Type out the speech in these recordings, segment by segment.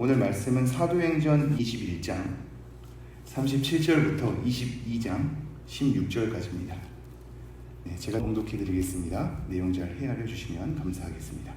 오늘 말씀은 사도행전 21장 37절부터 22장 16절까지입니다. 제가 봉독해 드리겠습니다. 내용 잘 헤아려 주시면 감사하겠습니다.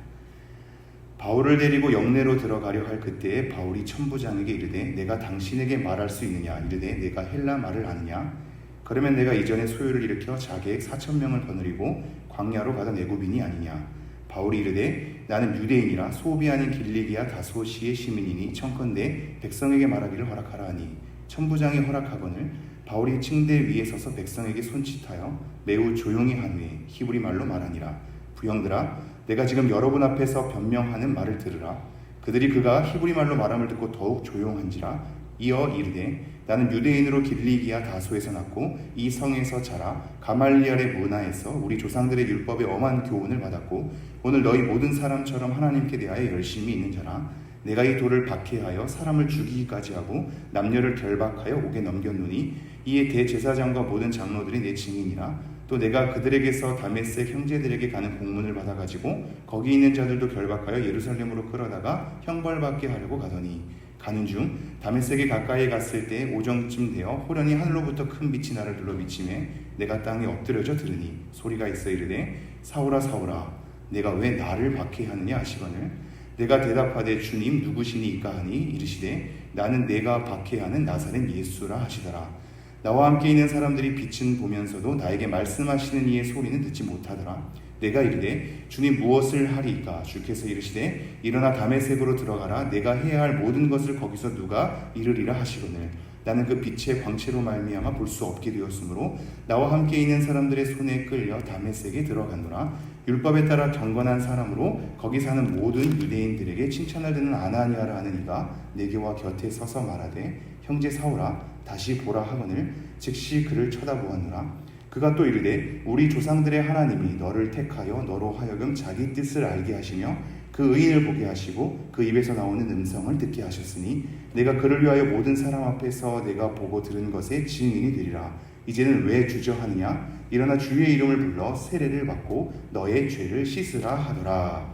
바울을 데리고 영내로 들어가려 할 그때에 바울이 천부장에게 이르되 내가 당신에게 말할 수 있느냐? 이르되 내가 헬라 말을 아느냐? 그러면 내가 이전에 소요를 일으켜 자객 4,000명을 거느리고 광야로 가던 애굽인이 아니냐? 바울이 이르되 나는 유대인이라 소비 아닌 길리기아 다소시의 시민이니 청컨대 백성에게 말하기를 허락하라 하니 천부장이 허락하거늘 바울이 층대 위에 서서 백성에게 손짓하여 매우 조용히 한 후에 히브리 말로 말하니라. 부형들아, 내가 지금 여러분 앞에서 변명하는 말을 들으라. 그들이 그가 히브리 말로 말함을 듣고 더욱 조용한지라. 이어 이르되 나는 유대인으로 길리기아 다소에서 났고 이 성에서 자라 가말리엘의 문화에서 우리 조상들의 율법의 엄한 교훈을 받았고 오늘 너희 모든 사람처럼 하나님께 대하여 열심히 있는 자라. 내가 이 돌을 박해하여 사람을 죽이기까지 하고 남녀를 결박하여 옥에 넘겼노니 이에 대제사장과 모든 장로들이 내 증인이라. 또 내가 그들에게서 다메섹 형제들에게 가는 공문을 받아가지고 거기 있는 자들도 결박하여 예루살렘으로 끌어다가 형벌받게 하려고 가더니 가는 중 다메섹에 가까이 갔을 때 오정쯤 되어 호련히 하늘로부터 큰 빛이 나를 둘러 비치매 내가 땅에 엎드려져 들으니 소리가 있어 이르되 사울아 사울아 내가 왜 나를 박해하느냐 하시거늘 내가 대답하되 주님 누구시니이까 하니 이르시되 나는 내가 박해하는 나사렛 예수라 하시더라. 나와 함께 있는 사람들이 빛은 보면서도 나에게 말씀하시는 이의 소리는 듣지 못하더라. 내가 이르되 주님 무엇을 하리이까? 주께서 이르시되 일어나 다메섹으로 들어가라. 내가 해야 할 모든 것을 거기서 누가 이르리라 하시거늘 나는 그 빛의 광채로 말미암아 볼 수 없게 되었으므로 나와 함께 있는 사람들의 손에 끌려 다메섹에 들어가노라. 율법에 따라 경건한 사람으로 거기 사는 모든 유대인들에게 칭찬을 듣는 아나니아라 하는 이가 내게와 곁에 서서 말하되 형제 사울아 다시 보라 하거늘 즉시 그를 쳐다보았노라. 그가 또 이르되 우리 조상들의 하나님이 너를 택하여 너로 하여금 자기 뜻을 알게 하시며 그 의인을 보게 하시고 그 입에서 나오는 음성을 듣게 하셨으니 내가 그를 위하여 모든 사람 앞에서 내가 보고 들은 것의 증인이 되리라. 이제는 왜 주저하느냐? 일어나 주의 이름을 불러 세례를 받고 너의 죄를 씻으라 하더라.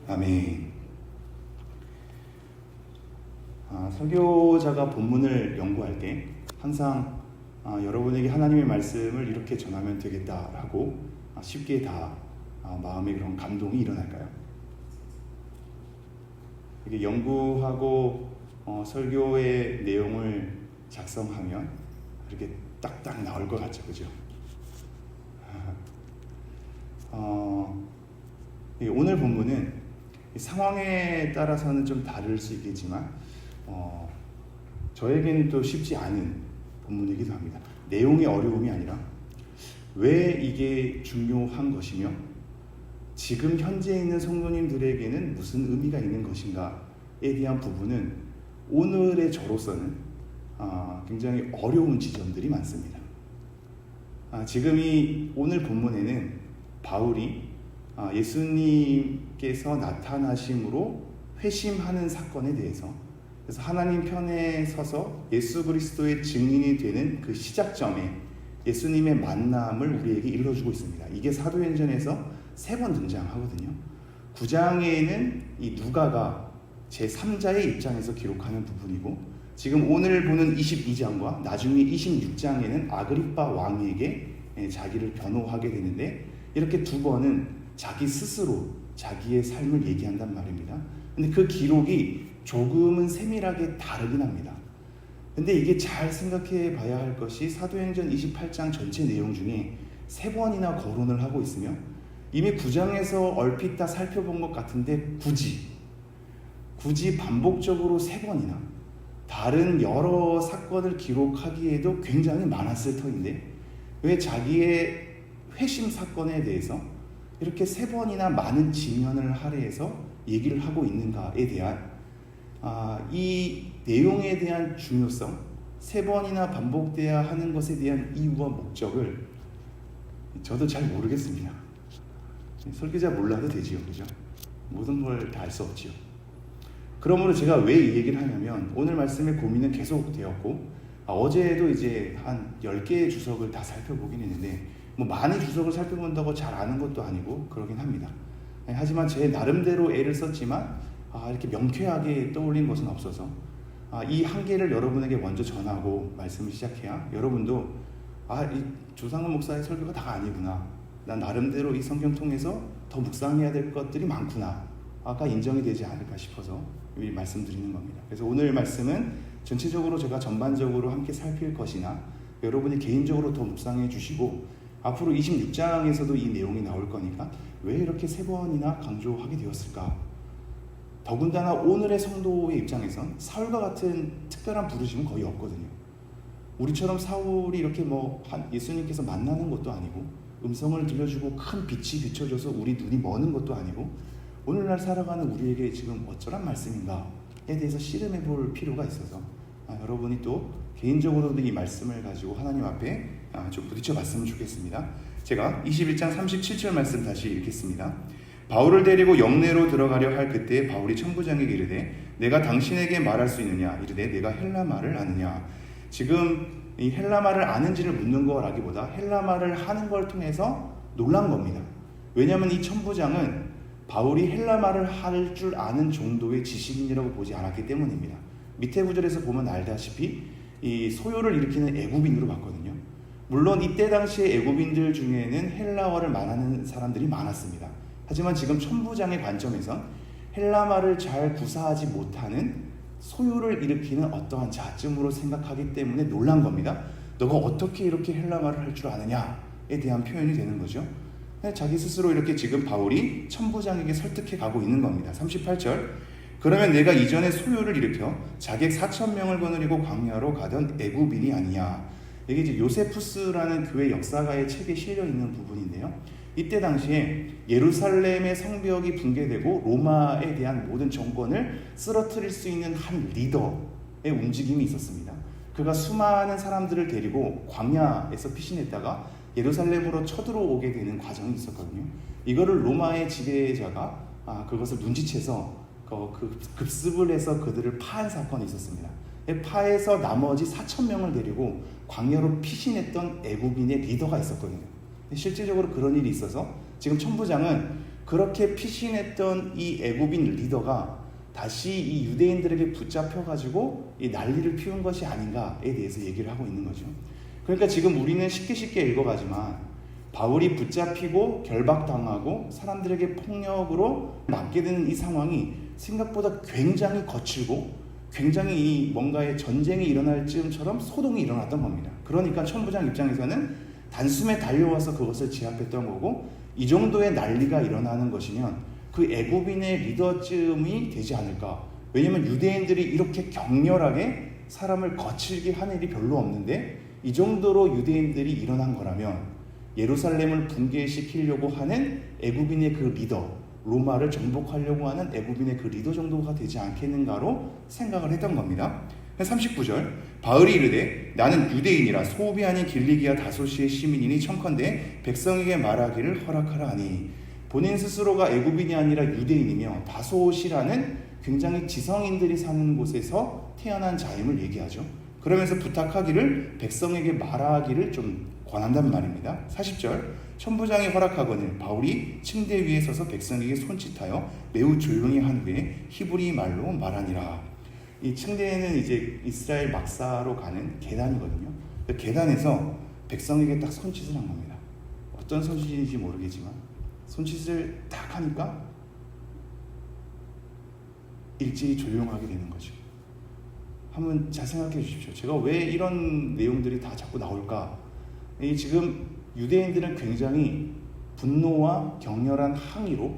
아멘. 설교자가 본문을 연구할 때 항상 여러분에게 하나님의 말씀을 이렇게 전하면 되겠다라고 쉽게 다 마음에 그런 감동이 일어날까요? 이게 연구하고 설교의 내용을 작성하면 이렇게 딱딱 나올 것 같죠, 그죠? 오늘 본문은 상황에 따라서는 좀 다를 수 있겠지만 저에게는 또 쉽지 않은 본문이기도 합니다. 내용의 어려움이 아니라 왜 이게 중요한 것이며 지금 현재 있는 성도님들에게는 무슨 의미가 있는 것인가에 대한 부분은 오늘의 저로서는 굉장히 어려운 지점들이 많습니다. 지금 이 오늘 본문에는 바울이 예수님께서 나타나심으로 회심하는 사건에 대해서 그래서 하나님 편에 서서 예수 그리스도의 증인이 되는 그 시작점에 예수님의 만남을 우리에게 일러주고 있습니다. 이게 사도행전에서 3번 등장하거든요. 9장에는 이 누가가 제3자의 입장에서 기록하는 부분이고 지금 오늘 보는 22장과 나중에 26장에는 아그리빠 왕에게 자기를 변호하게 되는데 이렇게 2번은 자기 스스로 자기의 삶을 얘기한단 말입니다. 근데 그 기록이 조금은 세밀하게 다르긴 합니다. 근데 이게 잘 생각해 봐야 할 것이 사도행전 28장 전체 내용 중에 3번이나 거론을 하고 있으며 이미 9장에서 얼핏 다 살펴본 것 같은데 굳이 반복적으로 3번이나 다른 여러 사건을 기록하기에도 굉장히 많았을 터인데 왜 자기의 회심 사건에 대해서 이렇게 3번이나 많은 지면을 할애해서 얘기를 하고 있는가에 대한 이 내용에 대한 중요성, 3번이나 반복돼야 하는 것에 대한 이유와 목적을 저도 잘 모르겠습니다. 설교자 몰라도 되지요, 그죠? 모든 걸 다 알 수 없지요. 그러므로 제가 왜 이 얘기를 하냐면 오늘 말씀의 고민은 계속 되었고 어제도 이제 한 10개의 주석을 다 살펴보긴 했는데 뭐 많은 주석을 살펴본다고 잘 아는 것도 아니고 그러긴 합니다. 하지만 제 나름대로 애를 썼지만 이렇게 명쾌하게 떠올린 것은 없어서 이 한계를 여러분에게 먼저 전하고 말씀을 시작해야 여러분도 이 조상훈 목사의 설교가 다가 아니구나, 난 나름대로 이 성경 통해서 더 묵상해야 될 것들이 많구나 아까 인정이 되지 않을까 싶어서 이 말씀드리는 겁니다. 그래서 오늘 말씀은 전체적으로 제가 전반적으로 함께 살필 것이나 여러분이 개인적으로 더 묵상해 주시고 앞으로 26장에서도 이 내용이 나올 거니까 왜 이렇게 3번이나 강조하게 되었을까? 더군다나 오늘의 성도의 입장에선 사울과 같은 특별한 부르심은 거의 없거든요. 우리처럼 사울이 이렇게 예수님께서 만나는 것도 아니고 음성을 들려주고 큰 빛이 비춰줘서 우리 눈이 머는 것도 아니고 오늘날 살아가는 우리에게 지금 어쩌란 말씀인가에 대해서 씨름해 볼 필요가 있어서 여러분이 또 개인적으로도 이 말씀을 가지고 하나님 앞에 좀 부딪혀 봤으면 좋겠습니다. 제가 21장 37절 말씀 다시 읽겠습니다. 바울을 데리고 영내로 들어가려 할 그때 바울이 천부장에게 이르되 내가 당신에게 말할 수 있느냐? 이르되 내가 헬라 말을 아느냐? 지금 이 헬라 말을 아는지를 묻는 거라기보다 헬라 말을 하는 걸 통해서 놀란 겁니다. 왜냐하면 이 천부장은 바울이 헬라 말을 할 줄 아는 정도의 지식인이라고 보지 않았기 때문입니다. 밑에 구절에서 보면 알다시피 이 소요를 일으키는 애굽인으로 봤거든요. 물론 이때 당시에 애굽인들 중에는 헬라어를 말하는 사람들이 많았습니다. 하지만 지금 천부장의 관점에선 헬라말을 잘 구사하지 못하는 소요를 일으키는 어떠한 자쯤으로 생각하기 때문에 놀란 겁니다. 너가 어떻게 이렇게 헬라말을 할 줄 아느냐에 대한 표현이 되는 거죠. 자기 스스로 이렇게 지금 바울이 천부장에게 설득해 가고 있는 겁니다. 38절 그러면 내가 이전에 소요를 일으켜 자객 4,000명을 거느리고 광야로 가던 애굽인이 아니냐. 이게 이제 요세푸스라는 교회 역사가의 책에 실려 있는 부분인데요. 이때 당시에 예루살렘의 성벽이 붕괴되고 로마에 대한 모든 정권을 쓰러뜨릴 수 있는 한 리더의 움직임이 있었습니다. 그가 수많은 사람들을 데리고 광야에서 피신했다가 예루살렘으로 쳐들어오게 되는 과정이 있었거든요. 이거를 로마의 지배자가 그것을 눈치채서 급습을 해서 그들을 파한 사건이 있었습니다. 파해서 나머지 4,000명을 데리고 광야로 피신했던 애굽인의 리더가 있었거든요. 실질적으로 그런 일이 있어서 지금 천부장은 그렇게 피신했던 이 애굽인 리더가 다시 이 유대인들에게 붙잡혀가지고 이 난리를 피운 것이 아닌가에 대해서 얘기를 하고 있는 거죠. 그러니까 지금 우리는 쉽게 읽어가지만 바울이 붙잡히고 결박당하고 사람들에게 폭력으로 맞게 되는 이 상황이 생각보다 굉장히 거칠고 굉장히 이 뭔가의 전쟁이 일어날 즈음처럼 소동이 일어났던 겁니다. 그러니까 천부장 입장에서는 단숨에 달려와서 그것을 제압했던 거고 이 정도의 난리가 일어나는 것이면 그 애굽인의 리더쯤이 되지 않을까. 왜냐하면 유대인들이 이렇게 격렬하게 사람을 거칠게 하는 일이 별로 없는데 이 정도로 유대인들이 일어난 거라면 예루살렘을 붕괴시키려고 하는 애굽인의 그 리더, 로마를 정복하려고 하는 애굽인의 그 리더 정도가 되지 않겠는가로 생각을 했던 겁니다. 39절 바울이 이르되 나는 유대인이라 소읍이 아닌 길리기아 다소시의 시민이니 청컨대 백성에게 말하기를 허락하라 하니 본인 스스로가 애굽인이 아니라 유대인이며 다소시라는 굉장히 지성인들이 사는 곳에서 태어난 자임을 얘기하죠. 그러면서 부탁하기를 백성에게 말하기를 좀 권한단 말입니다. 40절 천부장이 허락하거늘 바울이 침대 위에 서서 백성에게 손짓하여 매우 조용히 한 후에 히브리 말로 말하니라. 이 침대에는 이제 이스라엘 막사로 가는 계단이거든요. 그 계단에서 백성에게 딱 손짓을 한 겁니다. 어떤 손짓인지 모르겠지만 손짓을 딱 하니까 일제히 조용하게 되는 거죠. 한번 잘 생각해 주십시오. 제가 왜 이런 내용들이 다 자꾸 나올까? 지금 유대인들은 굉장히 분노와 격렬한 항의로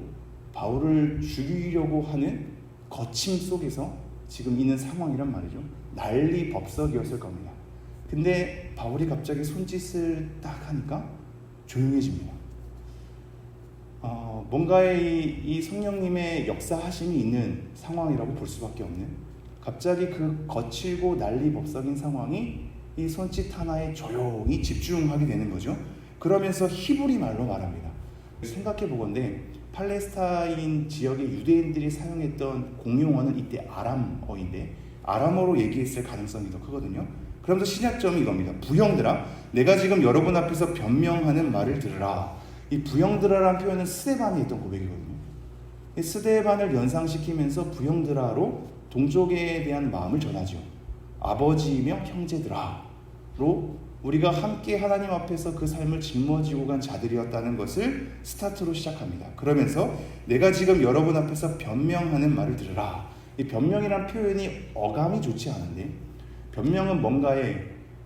바울을 죽이려고 하는 거침 속에서 지금 있는 상황이란 말이죠. 난리 법석이었을 겁니다. 근데 바울이 갑자기 손짓을 딱 하니까 조용해집니다. 뭔가의 이 성령님의 역사하심이 있는 상황이라고 볼 수밖에 없는, 갑자기 그 거칠고 난리 법석인 상황이 이 손짓 하나에 조용히 집중하게 되는 거죠. 그러면서 히브리 말로 말합니다. 생각해 보건대 팔레스타인 지역의 유대인들이 사용했던 공용어는 이때 아람어인데 아람어로 얘기했을 가능성이 더 크거든요. 그러면서 신약점이 이겁니다. 부형들아, 내가 지금 여러분 앞에서 변명하는 말을 들으라. 이 부형들아라는 표현은 스데반이 했던 고백이거든요. 스데반을 연상시키면서 부형들아로 동족에 대한 마음을 전하죠. 아버지이며 형제들아로 우리가 함께 하나님 앞에서 그 삶을 짊어지고 간 자들이었다는 것을 스타트로 시작합니다. 그러면서 내가 지금 여러분 앞에서 변명하는 말을 들으라. 이 변명이란 표현이 어감이 좋지 않은데, 변명은 뭔가에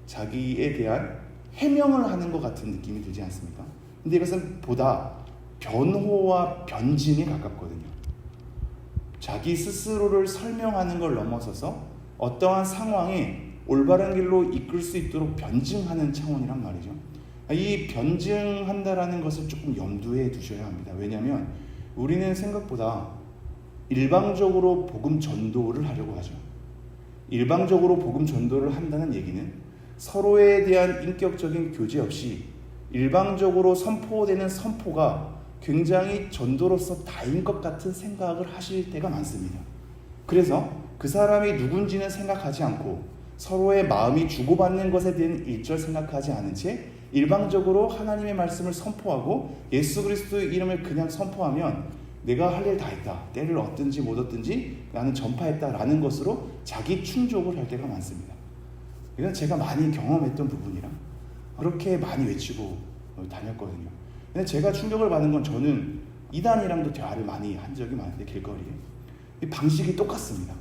자기에 대한 해명을 하는 것 같은 느낌이 들지 않습니까? 근데 이것은 보다 변호와 변증에 가깝거든요. 자기 스스로를 설명하는 걸 넘어서서 어떠한 상황에 올바른 길로 이끌 수 있도록 변증하는 차원이란 말이죠. 이 변증한다라는 것을 조금 염두에 두셔야 합니다. 왜냐하면 우리는 생각보다 일방적으로 복음 전도를 하려고 하죠. 일방적으로 복음 전도를 한다는 얘기는 서로에 대한 인격적인 교제 없이 일방적으로 선포되는 선포가 굉장히 전도로서 다인 것 같은 생각을 하실 때가 많습니다. 그래서 그 사람이 누군지는 생각하지 않고 서로의 마음이 주고받는 것에 대한 일절 생각하지 않은 채 일방적으로 하나님의 말씀을 선포하고 예수 그리스도의 이름을 그냥 선포하면 내가 할 일 다 했다, 때를 얻든지 못 얻든지 나는 전파했다라는 것으로 자기 충족을 할 때가 많습니다. 이건 제가 많이 경험했던 부분이라 그렇게 많이 외치고 다녔거든요. 근데 제가 충격을 받은 건 저는 이단이랑도 대화를 많이 한 적이 많은데 길거리에 이 방식이 똑같습니다.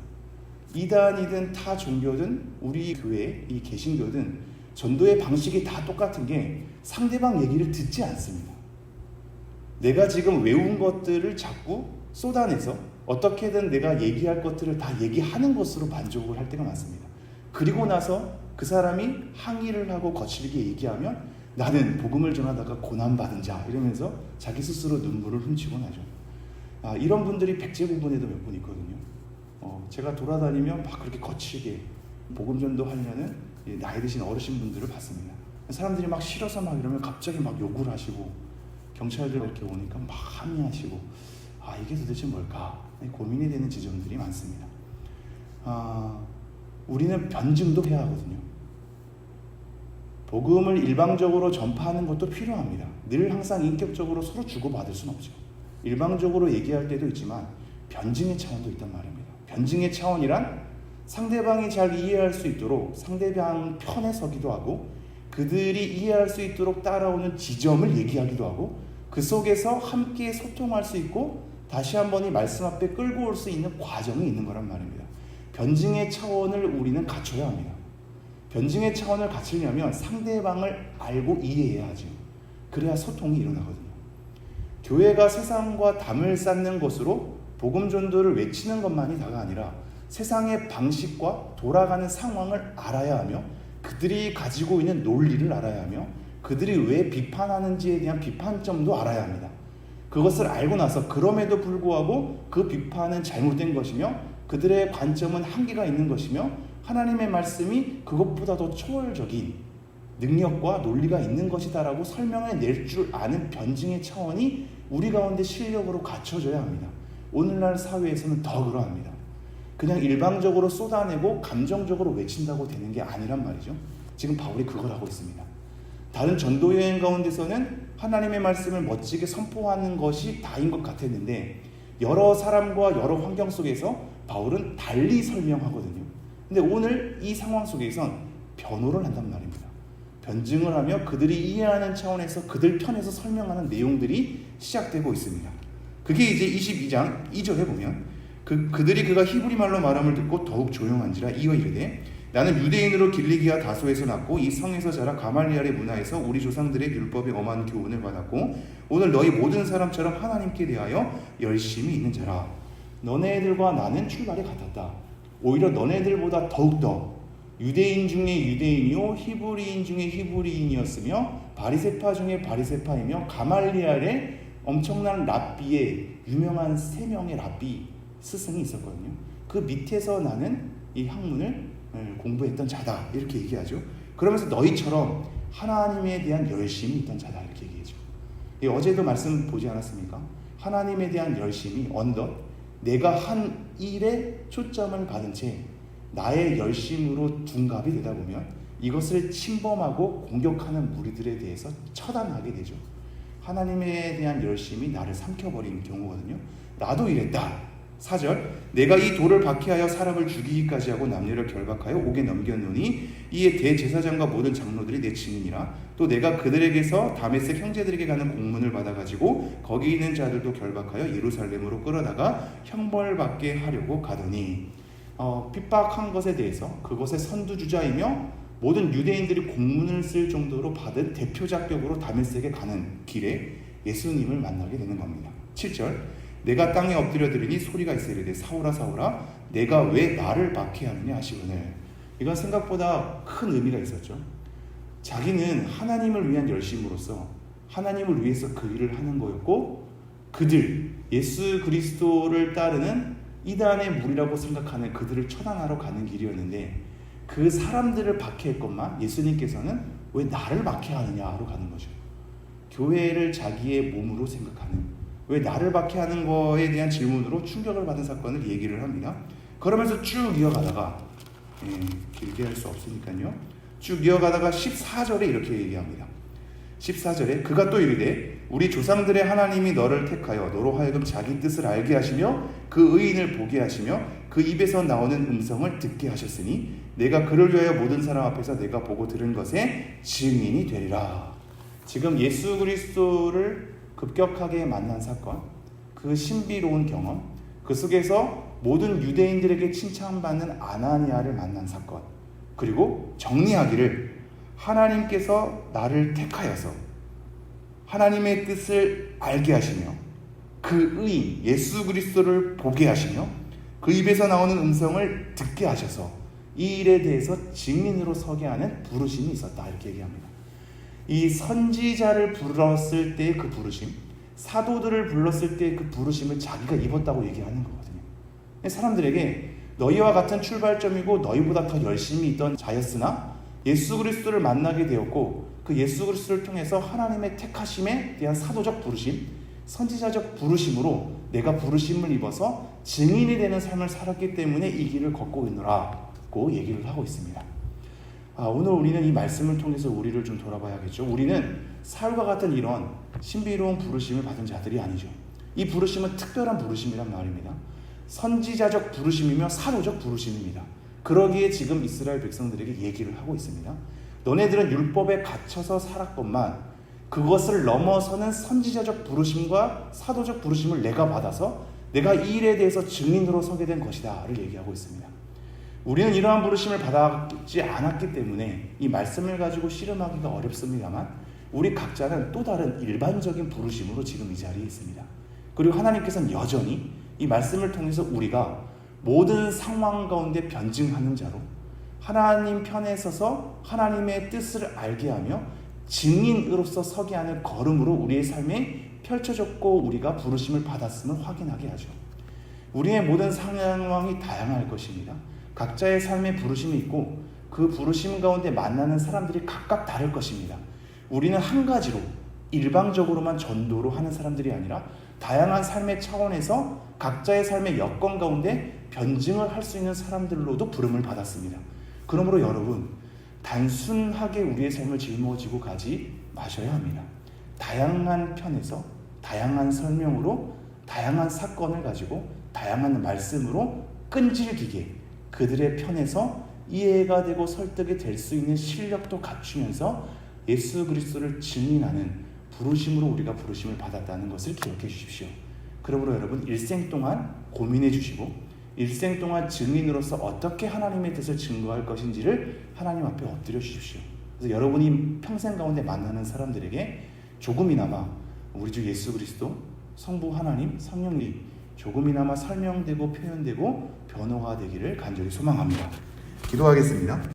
이단이든 타 종교든 우리 교회 이 개신교든 전도의 방식이 다 똑같은 게 상대방 얘기를 듣지 않습니다. 내가 지금 외운 것들을 자꾸 쏟아내서 어떻게든 내가 얘기할 것들을 다 얘기하는 것으로 만족을 할 때가 많습니다. 그리고 나서 그 사람이 항의를 하고 거칠게 얘기하면 나는 복음을 전하다가 고난받은 자 이러면서 자기 스스로 눈물을 훔치곤 하죠. 이런 분들이 백제부분에도 몇 분 있거든요. 제가 돌아다니면 막 그렇게 거칠게 복음 전도하려는 나이 드신 어르신분들을 봤습니다. 사람들이 막 싫어서 막 이러면 갑자기 막 욕을 하시고 경찰들 이렇게 오니까 막 항의하시고 이게 도대체 뭘까 고민이 되는 지점들이 많습니다. 우리는 변증도 해야 하거든요. 복음을 일방적으로 전파하는 것도 필요합니다. 늘 항상 인격적으로 서로 주고받을 수는 없죠. 일방적으로 얘기할 때도 있지만 변증의 차원도 있단 말입니다. 변증의 차원이란 상대방이 잘 이해할 수 있도록 상대방 편에 서기도 하고 그들이 이해할 수 있도록 따라오는 지점을 얘기하기도 하고 그 속에서 함께 소통할 수 있고 다시 한번 이 말씀 앞에 끌고 올 수 있는 과정이 있는 거란 말입니다. 변증의 차원을 우리는 갖춰야 합니다. 변증의 차원을 갖추려면 상대방을 알고 이해해야 하죠. 그래야 소통이 일어나거든요. 교회가 세상과 담을 쌓는 것으로 복음 전도를 외치는 것만이 다가 아니라 세상의 방식과 돌아가는 상황을 알아야 하며 그들이 가지고 있는 논리를 알아야 하며 그들이 왜 비판하는지에 대한 비판점도 알아야 합니다. 그것을 알고 나서 그럼에도 불구하고 그 비판은 잘못된 것이며 그들의 관점은 한계가 있는 것이며 하나님의 말씀이 그것보다 더 초월적인 능력과 논리가 있는 것이다라고 설명해 낼 줄 아는 변증의 차원이 우리 가운데 실력으로 갖춰져야 합니다. 오늘날 사회에서는 더 그러합니다. 그냥 일방적으로 쏟아내고 감정적으로 외친다고 되는 게 아니란 말이죠. 지금 바울이 그걸 하고 있습니다. 다른 전도 여행 가운데서는 하나님의 말씀을 멋지게 선포하는 것이 다인 것 같았는데 여러 사람과 여러 환경 속에서 바울은 달리 설명하거든요. 근데 오늘 이 상황 속에선 변호를 한단 말입니다. 변증을 하며 그들이 이해하는 차원에서 그들 편에서 설명하는 내용들이 시작되고 있습니다. 그게 이제 22장 2절에 보면 그들이 그가 히브리 말로 말함을 듣고 더욱 조용한지라 이어 이르되 나는 유대인으로 길리기아 다소에서 났고 이 성에서 자라 가말리엘의 문화에서 우리 조상들의 율법에 엄한 교훈을 받았고 오늘 너희 모든 사람처럼 하나님께 대하여 열심히 있는 자라. 너네들과 나는 출발이 같았다. 오히려 너네들보다 더욱더 유대인 중에 유대인이요 히브리인 중에 히브리인이었으며 바리새파 중에 바리새파이며 가말리엘의 엄청난 랍비의 유명한 3명의 랍비 스승이 있었거든요. 그 밑에서 나는 이 학문을 공부했던 자다 이렇게 얘기하죠. 그러면서 너희처럼 하나님에 대한 열심이 있던 자다 이렇게 얘기하죠. 어제도 말씀 보지 않았습니까? 하나님에 대한 열심이 언덧 내가 한 일에 초점을 받은 채 나의 열심으로 둔갑이 되다 보면 이것을 침범하고 공격하는 무리들에 대해서 처단하게 되죠. 하나님에 대한 열심이 나를 삼켜버리는 경우거든요. 나도 이랬다. 4절 내가 이 돌을 박해하여 사람을 죽이기까지 하고 남녀를 결박하여 옥에 넘겼노니 이에 대제사장과 모든 장로들이 내 증인이라. 또 내가 그들에게서 다메섹 형제들에게 가는 공문을 받아가지고 거기 있는 자들도 결박하여 예루살렘으로 끌어다가 형벌받게 하려고 가더니 핍박한 것에 대해서 그것의 선두주자이며 모든 유대인들이 공문을 쓸 정도로 받은 대표 자격으로 다메섹에 가는 길에 예수님을 만나게 되는 겁니다. 7절 내가 땅에 엎드려 들으니 소리가 있어 이르되 사울아 사울아 내가 왜 나를 박해하느냐 하시거늘. 이건 생각보다 큰 의미가 있었죠. 자기는 하나님을 위한 열심으로써 하나님을 위해서 그 일을 하는 거였고, 그들 예수 그리스도를 따르는 이단의 무리라고 생각하는 그들을 처단하러 가는 길이었는데, 그 사람들을 박해했건만 예수님께서는 왜 나를 박해하느냐로 가는 거죠. 교회를 자기의 몸으로 생각하는, 왜 나를 박해하는 거에 대한 질문으로 충격을 받은 사건을 얘기를 합니다. 그러면서 쭉 이어가다가 길게 할 수 없으니까요. 쭉 이어가다가 14절에 이렇게 얘기합니다. 14절에 그가 또 이르되 우리 조상들의 하나님이 너를 택하여 너로 하여금 자기 뜻을 알게 하시며 그 의인을 보게 하시며 그 입에서 나오는 음성을 듣게 하셨으니 내가 그를 위하여 모든 사람 앞에서 내가 보고 들은 것에 증인이 되리라. 지금 예수 그리스도를 급격하게 만난 사건, 그 신비로운 경험, 그 속에서 모든 유대인들에게 칭찬받는 아나니아를 만난 사건, 그리고 정리하기를 하나님께서 나를 택하여서 하나님의 뜻을 알게 하시며 그 의인 예수 그리스도를 보게 하시며 그 입에서 나오는 음성을 듣게 하셔서 이 일에 대해서 증인으로 서게 하는 부르심이 있었다, 이렇게 얘기합니다. 이 선지자를 불렀을 때의 그 부르심, 사도들을 불렀을 때의 그 부르심을 자기가 입었다고 얘기하는 거거든요. 사람들에게 너희와 같은 출발점이고 너희보다 더 열심히 있던 자였으나 예수 그리스도를 만나게 되었고 그 예수 그리스도를 통해서 하나님의 택하심에 대한 사도적 부르심, 선지자적 부르심으로 내가 부르심을 입어서 증인이 되는 삶을 살았기 때문에 이 길을 걷고 있노라고 얘기를 하고 있습니다. 오늘 우리는 이 말씀을 통해서 우리를 좀 돌아봐야겠죠. 우리는 사울과 같은 이런 신비로운 부르심을 받은 자들이 아니죠. 이 부르심은 특별한 부르심이란 말입니다. 선지자적 부르심이며 사도적 부르심입니다. 그러기에 지금 이스라엘 백성들에게 얘기를 하고 있습니다. 너네들은 율법에 갇혀서 살았건만 그것을 넘어서는 선지자적 부르심과 사도적 부르심을 내가 받아서 내가 이 일에 대해서 증인으로 서게 된 것이다를 얘기하고 있습니다. 우리는 이러한 부르심을 받지 않았기 때문에 이 말씀을 가지고 씨름하기가 어렵습니다만 우리 각자는 또 다른 일반적인 부르심으로 지금 이 자리에 있습니다. 그리고 하나님께서는 여전히 이 말씀을 통해서 우리가 모든 상황 가운데 변증하는 자로 하나님 편에 서서 하나님의 뜻을 알게 하며 증인으로서 서게 하는 걸음으로 우리의 삶에 펼쳐졌고 우리가 부르심을 받았음을 확인하게 하죠. 우리의 모든 상황이 다양할 것입니다. 각자의 삶에 부르심이 있고 그 부르심 가운데 만나는 사람들이 각각 다를 것입니다. 우리는 한 가지로 일방적으로만 전도로 하는 사람들이 아니라 다양한 삶의 차원에서 각자의 삶의 여건 가운데 변증을 할 수 있는 사람들로도 부름을 받았습니다. 그러므로 여러분, 단순하게 우리의 삶을 짊어지고 가지 마셔야 합니다. 다양한 편에서 다양한 설명으로 다양한 사건을 가지고 다양한 말씀으로 끈질기게 그들의 편에서 이해가 되고 설득이 될 수 있는 실력도 갖추면서 예수 그리스도를 증인하는 부르심으로 우리가 부르심을 받았다는 것을 기억해 주십시오. 그러므로 여러분, 일생 동안 고민해 주시고 일생 동안 증인으로서 어떻게 하나님의 뜻을 증거할 것인지를 하나님 앞에 엎드려 주십시오. 그래서 여러분이 평생 가운데 만나는 사람들에게 조금이나마 우리 주 예수 그리스도, 성부 하나님, 성령이 조금이나마 설명되고 표현되고 변호가 되기를 간절히 소망합니다. 기도하겠습니다.